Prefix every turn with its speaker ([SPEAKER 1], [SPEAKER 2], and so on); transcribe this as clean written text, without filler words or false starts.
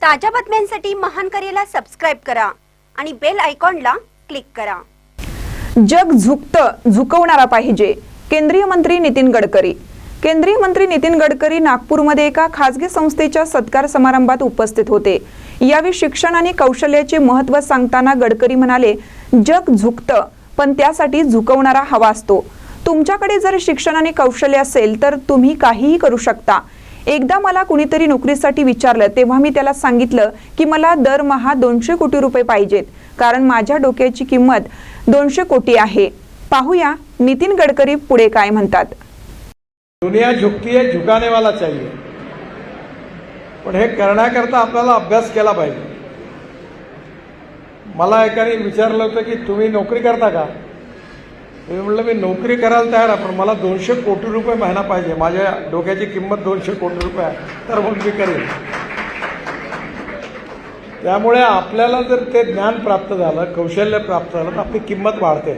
[SPEAKER 1] ताज्या बातम्यांसाठी महान करेला सबस्क्राइब करा आणि बेल आयकॉनला क्लिक करा।
[SPEAKER 2] जग झुकतं, झुकवणारा पाहिजे। केंद्रीय मंत्री नितीन गडकरी। केंद्रीय मंत्री नितीन गडकरी नागपूरमध्ये एका खासगी संस्थेच्या सत्कार समारंभात उपस्थित होते। यावेळी शिक्षण आणि कौशल्याचे महत्त्व सांगताना गडकरी म्हणाले, जग झुकतं, पण त्यासाठी झुकवणारा हवा असतो। तुमच्याकडे जर शिक्षण आणि कौशल्य असेल तर तुम्ही काहीही करू शकता। एकदा मला कुणीतरी नोकरीसाठी विचारलं तेव्हा मी त्याला सांगितलं की मला दरमहा 200 कोटी रुपये पाहिजेत, कारण माझ्या डोक्याची किंमत 200 कोटी आहे। पाहूया नितीन गडकरी पुढे काय म्हणतात।
[SPEAKER 3] दुनिया झुकती है, झुकाने वाला चाहिए, पण हे करण्याकरता आपल्याला अभ्यास केला पाहिजे। मला एकाने विचारलं होतं की तुम्ही नोकरी करता का? मी म्हटलं मी नोकरी करायला तयार आहे, पण मला 200 कोटी रुपये महिना पाहिजे। माझ्या डोक्याची किंमत 200 कोटी रुपये आहे, तर मग मी करेन। त्यामुळे आपल्याला जर ते ज्ञान प्राप्त झालं, कौशल्य प्राप्त झालं, तर आपली किंमत वाढते।